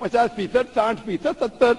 50%, 60%, 70%,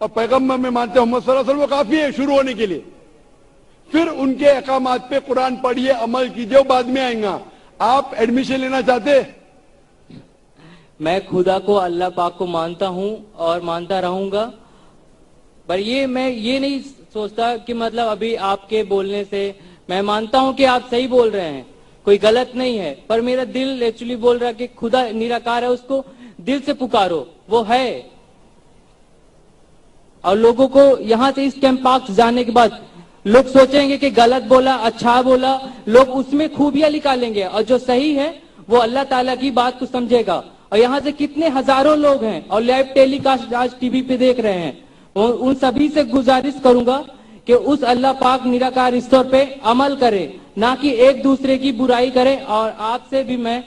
اور پیغمبر میں مانتے ہیں محمد صلی اللہ علیہ وسلم، وہ کافی ہے شروع ہونے کے لیے. پھر ان کے احکامات پہ قرآن پڑھیے، عمل کیجیے، وہ بعد میں آئیں گا. آپ ایڈمیشن لینا چاہتے؟ میں خدا کو، اللہ پاک کو مانتا ہوں اور مانتا رہوں گا، پر میں یہ نہیں سوچتا کہ مطلب ابھی آپ کے بولنے سے میں مانتا ہوں کہ آپ صحیح بول رہے ہیں، کوئی غلط نہیں ہے، پر میرا دل ایکچولی بول رہا ہے کہ خدا نراکار ہے، اس کو دل سے پکارو، وہ ہے. اور لوگوں کو یہاں سے اس کیمپ پاک جانے کے بعد لوگ سوچیں گے کہ غلط بولا، اچھا بولا، لوگ اس میں خوبیاں نکالیں گے، اور جو صحیح ہے وہ اللہ تعالیٰ کی بات کو سمجھے گا. اور یہاں سے کتنے ہزاروں لوگ ہیں اور لائیو ٹیلی کاسٹ آج ٹی وی پہ دیکھ رہے ہیں، ان سبھی سے گزارش کروں گا کہ اس اللہ پاک نراکار ایشور پہ عمل کرے، نہ کہ ایک دوسرے کی برائی کرے. اور آپ سے بھی میں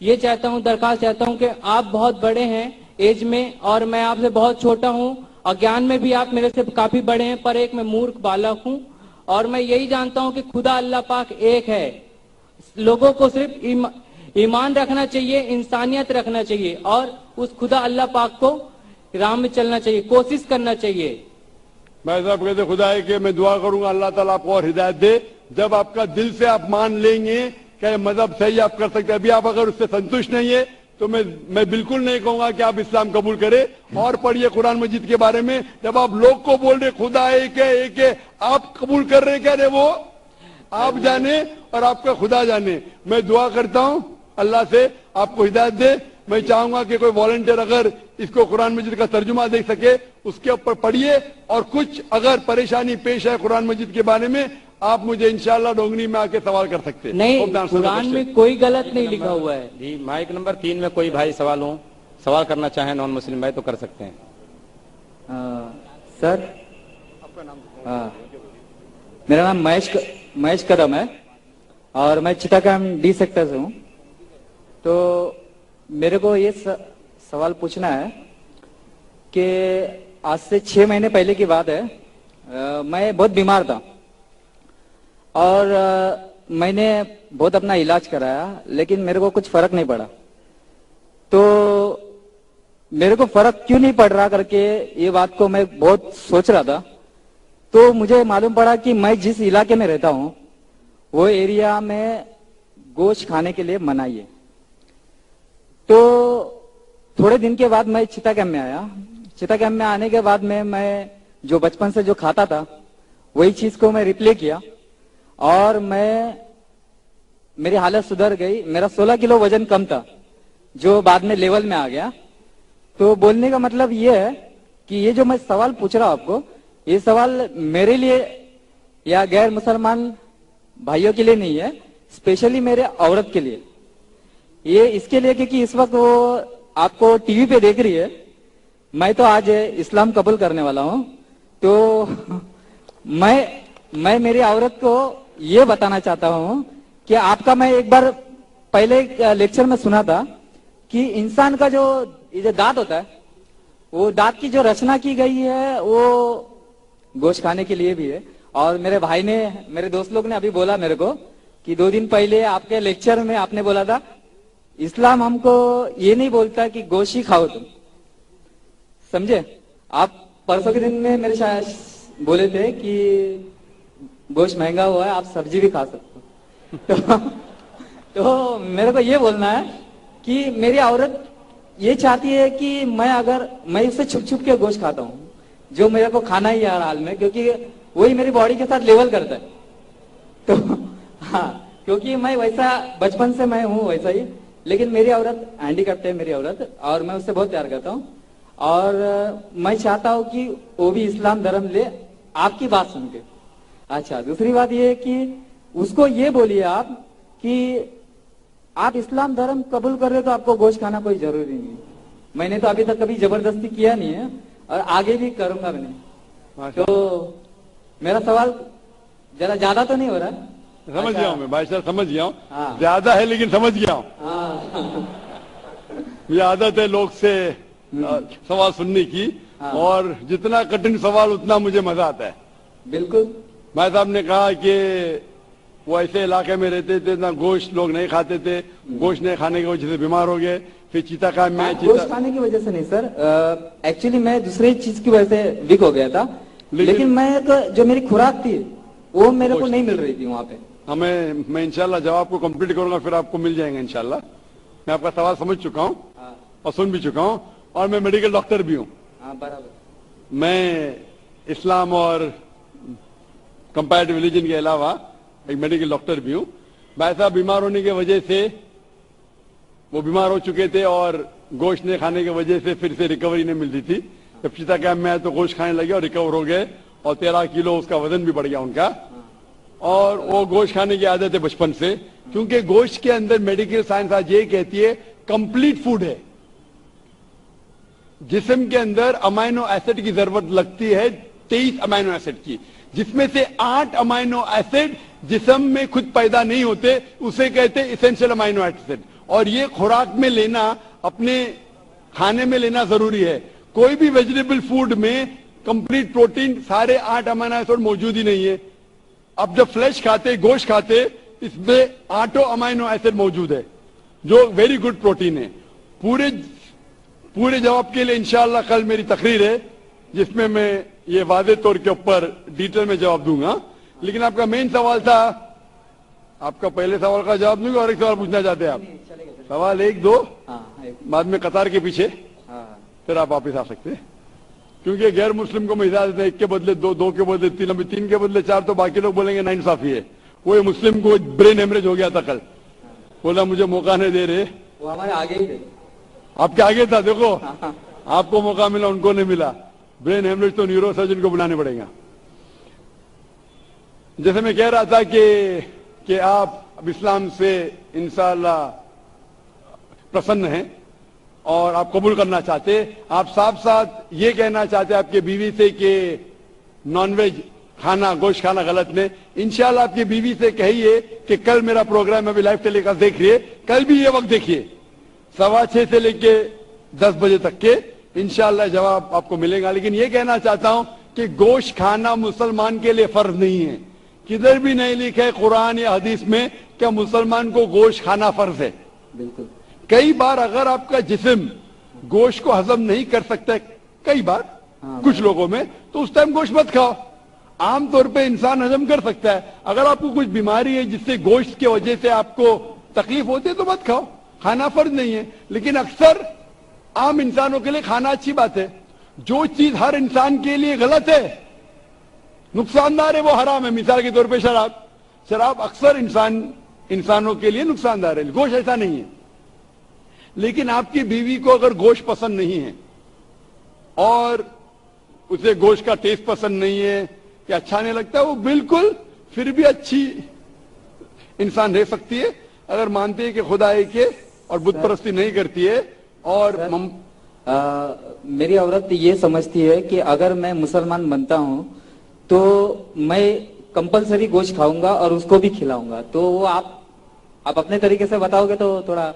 یہ چاہتا ہوں، درخواست چاہتا ہوں کہ آپ بہت بڑے ہیں ایج میں اور میں آپ سے بہت چھوٹا ہوں، اور گیان میں بھی آپ میرے سے کافی بڑے ہیں، پر ایک میں مورخ بالغ ہوں. اور میں یہی جانتا ہوں کہ خدا اللہ پاک ایک ہے. لوگوں کو صرف ایمان رکھنا چاہیے، انسانیت رکھنا چاہیے، اور اس خدا اللہ پاک کو راہ میں چلنا چاہیے، کوشش کرنا چاہیے. بھائی صاحب کہتے خدا ہے کہ میں دعا کروں گا اللہ تعالیٰ آپ کو اور ہدایت دے. جب آپ کا دل سے آپ مان لیں گے کہ مذہب صحیح آپ کر سکتے ہیں، ابھی آپ اگر اس سے سنتوشٹ نہیں ہے تو میں بالکل نہیں کہوں گا کہ آپ اسلام قبول کریں. اور پڑھیے قرآن مجید کے بارے میں، جب آپ لوگ کو بول رہے خدا ایک ہے، آپ قبول کر رہے کیا رہے، وہ آپ جانے اور آپ کا خدا جانے. میں دعا کرتا ہوں اللہ سے آپ کو ہدایت دے. میں چاہوں گا کہ کوئی والنٹیئر اگر اس کو قرآن مجید کا ترجمہ دے سکے اس کے اوپر پڑھیے، اور کچھ اگر پریشانی پیش ہے قرآن مجید کے بارے میں آپ مجھے انشاءاللہ ڈونگری میں آ کے سوال کر سکتے ہیں. نہیں، قرآن میں کوئی غلط نہیں لکھا ہوا ہے. جی مائک نمبر 3 میں کوئی بھائی سوال کرنا چاہیں نان مسلم بھائی تو کر سکتے ہیں. سر میرا نام مہیش قدم ہے اور میں چٹاگام ڈی سیکٹر سے ہوں. تو میرے کو یہ سوال پوچھنا ہے کہ آج سے 6 مہینے پہلے کی بات ہے، میں بہت بیمار تھا اور میں نے بہت اپنا علاج کرایا لیکن میرے کو کچھ فرق نہیں پڑا. تو میرے کو فرق کیوں نہیں پڑ رہا کر کے یہ بات کو میں بہت سوچ رہا تھا. تو مجھے معلوم پڑا کہ میں جس علاقے میں رہتا ہوں وہ ایریا میں گوشت کھانے کے لیے منائی ہے. تو تھوڑے دن کے بعد میں چٹاگام میں آیا. چٹاگام میں آنے کے بعد میں جو بچپن سے جو کھاتا تھا وہی چیز کو میں ریپلے کیا اور میری حالت سدھر گئی. میرا 16 کلو وزن کم تھا جو بعد میں لیول میں آ گیا. تو بولنے کا مطلب یہ ہے کہ یہ جو میں سوال پوچھ رہا ہوں آپ کو، یہ سوال میرے لیے یا غیر مسلمان بھائیوں کے لیے نہیں ہے، اسپیشلی میرے عورت کے لیے. یہ اس کے لیے کیونکہ اس وقت وہ آپ کو ٹی وی پہ دیکھ رہی ہے. میں تو آج اسلام قبول کرنے والا ہوں. تو میں میری عورت کو یہ بتانا چاہتا ہوں کہ آپ کا میں ایک بار پہلے لیکچر میں سنا تھا کہ انسان کا جو دانت ہوتا ہے وہ دانت کی جو رچنا کی گئی ہے وہ گوشت کھانے کے لیے بھی ہے. اور میرے بھائی نے، میرے دوست لوگ نے ابھی بولا میرے کو کہ 2 دن پہلے آپ کے لیکچر میں آپ نے بولا تھا اسلام ہم کو یہ نہیں بولتا کہ گوشت ہی کھاؤ تم. سمجھے آپ؟ پرسوں کے دن میں میرے شاید بولے تھے کہ گوشت مہنگا ہوا ہے، آپ سبزی بھی کھا سکتے ہو. تو میرے کو یہ بولنا ہے کہ میری عورت یہ چاہتی ہے کہ میں اس سے چھپ چھپ کے گوشت کھاتا ہوں جو میرے کو کھانا ہی ہے ہر حال میں، کیونکہ وہی میری باڈی کے ساتھ لیول کرتا ہے. تو ہاں، کیونکہ میں ویسا بچپن سے میں ہوں ویسا ہی، لیکن میری عورت ہینڈی کیپٹ ہے میری عورت، اور میں اس سے بہت پیار کرتا ہوں. اور میں چاہتا ہوں کہ وہ بھی اسلام دھرم لے آپ کی بات سن کے. اچھا، دوسری بات یہ ہے کہ اس کو یہ بولیے آپ کہ آپ اسلام دھرم قبول کر رہے تو آپ کو گوشت کھانا کوئی ضروری نہیں. میں نے تو ابھی تک کبھی زبردستی کیا نہیں ہے اور آگے بھی کروں گا بھی نہیں. تو میرا سوال ذرا زیادہ تو نہیں ہو رہا؟ سمجھ گیا ہوں میں بھائی صاحب، سمجھ گیا ہوں. زیادہ ہے لیکن سمجھ گیا ہوں. یہ عادت ہے لوگ سے سوال سننے کی، اور جتنا کٹن سوال اتنا مجھے مزہ آتا ہے. بالکل. بھائی صاحب نے کہا کہ وہ ایسے علاقے میں رہتے تھے نہ گوشت لوگ نہیں کھاتے تھے، گوشت نہیں کھانے کی وجہ سے بیمار ہو گئے. پھر چیتا قائم میں گوشت چیتا کھانے کی وجہ سے نہیں سر، ایکچولی میں دوسری چیز کی وجہ سے ویک ہو گیا تھا، لیکن میں جو میری خوراک تھی وہ میرے کو نہیں مل رہی تھی وہاں پہ. میں انشاءاللہ جواب کو کمپلیٹ کروں گا، پھر آپ کو مل جائیں گے انشاءاللہ. میں آپ کا سوال سمجھ چکا ہوں اور سن بھی چکا ہوں، اور میں میڈیکل ڈاکٹر بھی ہوں. ہاں برابر. میں اسلام اور کمپیریٹو ریلیجن کے علاوہ ایک میڈیکل ڈاکٹر بھی ہوں. بھائی صاحب بیمار ہونے کی وجہ سے وہ بیمار ہو چکے تھے اور گوشت نہیں کھانے کی وجہ سے پھر سے ریکوری نہیں ملتی تھی. جب چیتا کیمپ میں آئے تو گوشت کھانے لگے اور ریکور ہو گئے، اور 13 کلو اس کا وزن بھی بڑھ گیا ان کا. اور وہ گوشت کھانے کی عادت ہے بچپن سے، کیونکہ گوشت کے اندر میڈیکل سائنس آج یہ کہتی ہے کمپلیٹ فوڈ ہے. جسم کے اندر امائنو ایسڈ کی ضرورت لگتی ہے 23 امائنو ایسڈ کی، جس میں سے 8 امائنو ایسڈ جسم میں خود پیدا نہیں ہوتے، اسے کہتے ایسینشل امائنو ایسڈ. اور یہ خوراک میں لینا، اپنے کھانے میں لینا ضروری ہے. کوئی بھی ویجیٹیبل فوڈ میں کمپلیٹ پروٹین سارے 8 امائنو ایسڈ موجود ہی نہیں ہے. اب جب فلیش کھاتے، گوشت کھاتے، اس میں 8 امائنو ایسڈ موجود ہے جو ویری گڈ پروٹین ہے. پورے جواب کے لیے انشاءاللہ کل میری تقریر ہے جس میں میں یہ واضح طور کے اوپر ڈیٹیل میں جواب دوں گا. لیکن آپ کا مین سوال تھا، آپ کا پہلے سوال کا جواب دوں گا اور ایک سوال پوچھنا چاہتے ہیں آپ. سوال 1 2 بعد میں قطار کے پیچھے پھر آپ واپس آ سکتے ہیں، کیونکہ غیر مسلم کو میں اجازت ہے 1 کے بدلے 2، 2 کے بدلے 3، ابھی 3 کے بدلے 4 تو باقی لوگ بولیں گے ناانصافی ہے. وہ مسلم کو برین ہیمریج ہو گیا تھا کل، بولا مجھے موقع نہیں دے رہے. وہ ہمارے آگے ہی تھے، آپ کے آگے تھا. دیکھو آپ کو موقع ملا، ان کو نہیں ملا. برین ہیمریج تو نیورو سرجن کو بلانے پڑے گا. جیسے میں کہہ رہا تھا کہ آپ اب اسلام سے انشاءاللہ پسند ہیں اور آپ قبول کرنا چاہتے. آپ صاف ساتھ یہ کہنا چاہتے آپ کے بیوی سے کہ نان ویج کھانا، گوشت کھانا غلط نہیں. انشاءاللہ آپ کی بیوی سے کہیے کہ کل میرا پروگرام ابھی لائیو ٹیلی کاسٹ دیکھ رہی ہے، کل بھی یہ وقت دیکھیے 6:15 سے لے کے 10 بجے تک کے، انشاءاللہ جواب آپ کو ملے گا. لیکن یہ کہنا چاہتا ہوں کہ گوشت کھانا مسلمان کے لیے فرض نہیں ہے. کدھر بھی نہیں لکھا ہے قرآن یا حدیث میں کہ مسلمان کو گوشت کھانا فرض ہے. بالکل. کئی بار اگر آپ کا جسم گوشت کو ہضم نہیں کر سکتا ہے، کئی بار کچھ لوگوں میں، تو اس ٹائم گوشت مت کھاؤ. عام طور پہ انسان ہضم کر سکتا ہے. اگر آپ کو کچھ بیماری ہے جس سے گوشت کی وجہ سے آپ کو تکلیف ہوتی ہے تو مت کھاؤ، کھانا فرض نہیں ہے. لیکن اکثر عام انسانوں کے لیے کھانا اچھی بات ہے. جو چیز ہر انسان کے لیے غلط ہے، نقصان دار ہے، وہ حرام ہے. مثال کے طور پہ شراب اکثر انسانوں کے لیے نقصان دار ہے، گوشت ایسا نہیں ہے. لیکن آپ کی بیوی کو اگر گوشت پسند نہیں ہے اور اسے گوشت کا ٹیسٹ پسند نہیں ہے کہ اچھا نہیں لگتا، وہ بالکل پھر بھی اچھی انسان رہ سکتی ہے اگر مانتی ہے کہ خدا ایک ہے اور بت پرستی نہیں کرتی ہے. اور میری عورت یہ سمجھتی ہے کہ اگر میں مسلمان بنتا ہوں تو میں کمپلسری گوشت کھاؤں گا اور اس کو بھی کھلاؤں گا. تو وہ آپ اپنے طریقے سے بتاؤ گے تو تھوڑا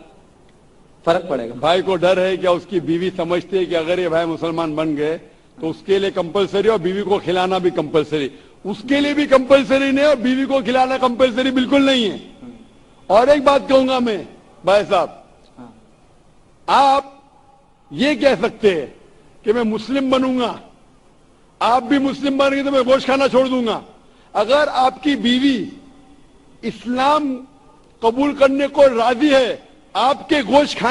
فرق پڑے گا. بھائی کو ڈر ہے کہ اس کی بیوی سمجھتی ہے کہ اگر یہ بھائی مسلمان بن گئے تو اس کے لیے کمپلسری اور بیوی کو کھلانا بھی کمپلسری. اس کے لیے بھی کمپلسری نہیں اور بیوی کو کھلانا کمپلسری بالکل نہیں ہے. اور ایک بات کہوں گا میں بھائی صاحب، آپ یہ کہہ سکتے ہیں کہ میں مسلم بنوں گا، آپ بھی مسلم بن گئے تو میں گوشت کھانا چھوڑ دوں گا. اگر آپ کی بیوی اسلام قبول کرنے کو راضی ہے آپ کے گوشت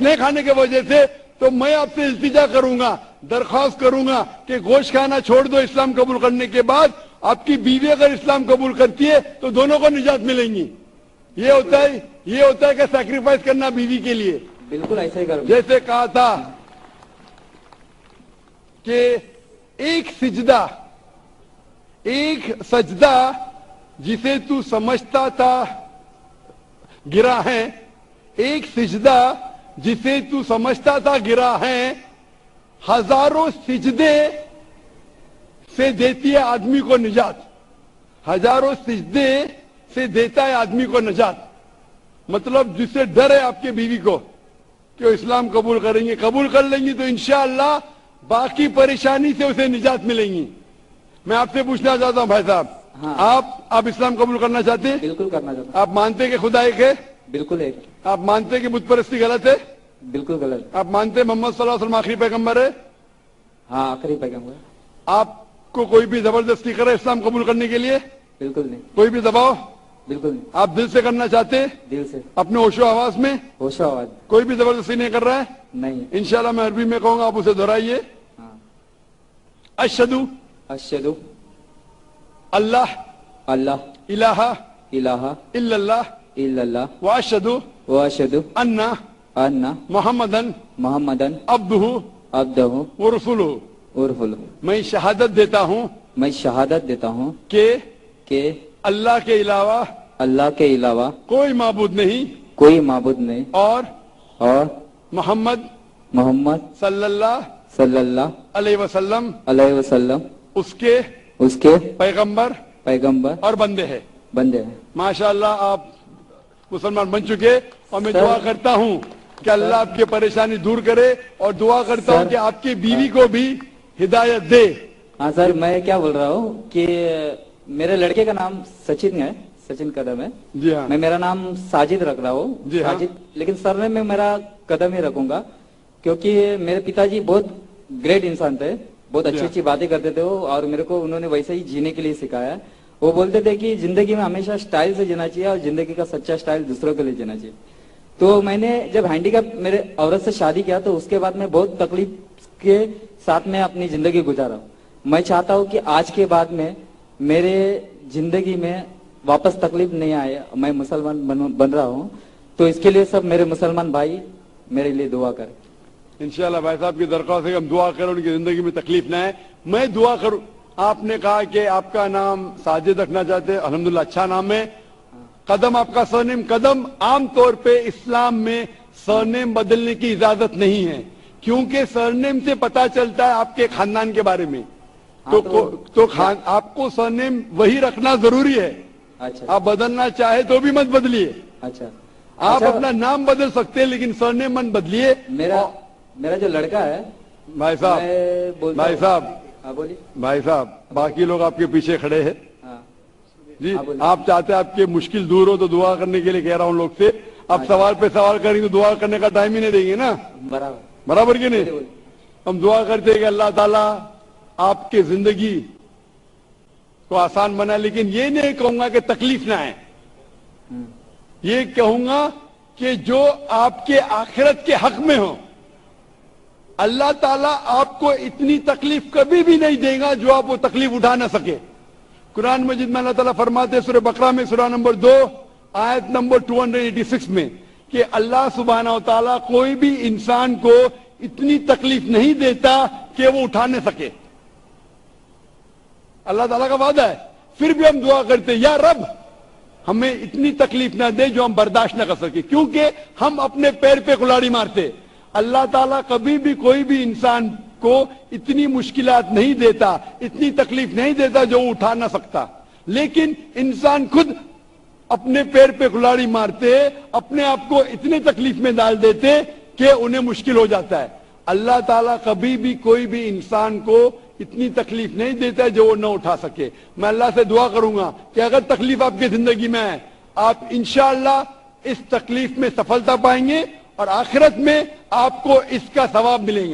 نہیں کھانے کی وجہ سے، تو میں آپ سے التجا کروں گا، درخواست کروں گا کہ گوشت کھانا چھوڑ دو. اسلام قبول کرنے کے بعد آپ کی بیوی اگر اسلام قبول کرتی ہے تو دونوں کو نجات ملیں گی. یہ ہوتا ہے کہ سیکریفائس کرنا بیوی کے لیے. بالکل ایسا ہی کروں. جیسے کہا تھا کہ ایک سجدہ جسے تو سمجھتا تھا گرا ہے، ایک سجدہ جسے تو سمجھتا تھا گرا ہے، ہزاروں سجدے سے دیتی ہے آدمی کو نجات. ہزاروں سجدے سے دیتا ہے آدمی کو نجات. مطلب جسے ڈر ہے آپ کے بیوی کو کہ وہ اسلام قبول کریں گے، قبول کر لیں گی تو انشاءاللہ باقی پریشانی سے اسے نجات ملیں گی. میں آپ سے پوچھنا چاہتا ہوں بھائی صاحب، آپ اسلام قبول کرنا چاہتے ہیں؟ بالکل کرنا چاہتا ہوں. آپ مانتے کہ خدا ایک ہے؟ بالکل ایک. آپ مانتے کہ بت پرستی غلط ہے؟ بالکل غلط. آپ مانتے ہیں محمد صلی اللہ علیہ وسلم آخری پیغمبر ہے؟ ہاں آخری پیغمبر. آپ کو کوئی بھی زبردستی کرے اسلام قبول کرنے کے لیے؟ بالکل نہیں. کوئی بھی دباؤ؟ بالکل نہیں. آپ دل سے کرنا چاہتے ہیں؟ دل سے اپنے ہوش و آواز میں؟ ہوش و آواز. کوئی بھی زبردستی نہیں کر رہا ہے؟ نہیں. انشاءاللہ میں عربی میں کہوں گا، آپ اسے دہرائیے. ہاں. اشہدو اشہد اللہ اللہ الہ الہ الا اللہ الا اللہ واشہدو واشہد ان ان محمدن محمدن عبدہ عبدہ ورسولہ. ورسولہ. میں شہادت دیتا ہوں میں شہادت دیتا ہوں کہ اللہ کے علاوہ کے علاوہ کوئی معبود نہیں کوئی معبود نہیں اور اور محمد محمد صلی اللہ صلی اللہ علیہ وسلم علیہ وسلم اس کے اس کے پیغمبر پیغمبر اور بندے ہیں. بندے ہیں. ماشاءاللہ آپ مسلمان بن چکے، اور میں سر- دعا کرتا ہوں کہ اللہ آپ کی پریشانی دور کرے، اور دعا کرتا ہوں سر- کہ آپ کی بیوی کو بھی ہدایت دے. ہاں سر، میں کیا بول رہا ہوں کہ میرے لڑکے کا نام سچن ہے، سچن قدم ہے. جی ہاں. میں میرا نام ساجد رکھ رہا ہوں. جی ہاں. ساجد، لیکن سر میں میرا قدم ہی رکھوں گا، کیونکہ میرے پتا جی بہت گریٹ انسان تھے، بہت اچھی جی ہاں. اچھی باتیں کرتے تھے وہ، اور میرے کو انہوں نے ویسے ہی جینے کے لیے سکھایا. وہ بولتے تھے کہ زندگی میں ہمیشہ سٹائل سے جینا چاہیے، اور زندگی کا سچا سٹائل دوسروں کے لیے جینا چاہیے. تو میں نے جب ہینڈی کیپ میرے عورت سے شادی کیا تو اس کے بعد میں بہت تکلیف کے ساتھ میں اپنی زندگی گزارا ہوں. میں چاہتا ہوں کہ آج کے بعد میں میرے زندگی میں واپس تکلیف نہیں آئے. میں مسلمان بن رہا ہوں، تو اس کے لیے سب میرے مسلمان بھائی میرے لیے دعا کریں. انشاءاللہ بھائی صاحب کی درخواست ہے کہ ہم دعا کریں ان کی زندگی میں تکلیف نہ آئے. میں دعا کروں. آپ نے کہا کہ آپ کا نام ساجد رکھنا چاہتے ہیں، الحمدللہ اچھا نام ہے. قدم آپ کا سرنیم قدم. عام طور پہ اسلام میں سرنیم بدلنے کی اجازت نہیں ہے، کیونکہ سرنیم سے پتا چلتا ہے آپ کے خاندان کے بارے میں. آپ کو سرنیم وہی رکھنا ضروری ہے. اچھا آپ بدلنا چاہے تو بھی مت بدلیے. اچھا. آپ اپنا نام بدل سکتے ہیں لیکن سرنیم مت بدلیے. میرا جو لڑکا ہے بھائی صاحب، میں بولتا بھائی ہوں- صاحب، ہاں بولیے. بھائی صاحب، باقی لوگ آپ کے پیچھے کھڑے ہیں. ہاں جی ہاں، بولیے. آپ چاہتے ہیں آپ کی مشکل دور ہو تو دعا کرنے کے لیے کہہ رہا ہوں لوگ سے. آپ سوال پہ سوال کریں تو دعا کرنے کا ٹائم ہی نہیں دیں گے نا، برابر. برابر کہ نہیں؟ بولیے. ہم دعا کرتے ہیں کہ اللہ تعالیٰ آپ کی زندگی کو آسان بنا، لیکن یہ نہیں کہوں گا کہ تکلیف نہ آئے. یہ کہوں گا کہ جو آپ کے آخرت کے حق میں ہو. اللہ تعالیٰ آپ کو اتنی تکلیف کبھی بھی نہیں دے گا جو آپ وہ تکلیف اٹھا نہ سکے. قرآن مجید میں اللہ تعالیٰ فرماتے ہیں سورہ بقرہ میں سورہ نمبر 2 آیت نمبر 286 میں کہ اللہ سبحانہ و تعالیٰ کوئی بھی انسان کو اتنی تکلیف نہیں دیتا کہ وہ اٹھا نہ سکے. اللہ تعالیٰ کا وعدہ ہے. پھر بھی ہم دعا کرتے یا رب ہمیں اتنی تکلیف نہ دے جو ہم برداشت نہ کر سکے، کیونکہ ہم اپنے پیر پہ کلاڑی مارتے. اللہ تعالیٰ کبھی بھی کوئی بھی انسان کو اتنی مشکلات نہیں دیتا، اتنی تکلیف نہیں دیتا جو وہ اٹھا نہ سکتا. لیکن انسان خود اپنے پیر پہ کلاڑی مارتے، اپنے آپ کو اتنے تکلیف میں ڈال دیتے کہ انہیں مشکل ہو جاتا ہے. اللہ تعالیٰ کبھی بھی کوئی بھی انسان کو اتنی تکلیف نہیں دیتا جو وہ نہ اٹھا سکے. میں اللہ سے دعا کروں گا کہ اگر تکلیف آپ کی زندگی میں ہے، آپ انشاءاللہ اس تکلیف میں سفلتا پائیں گے اور آخرت میں آپ کو اس کا ثواب ملے گا.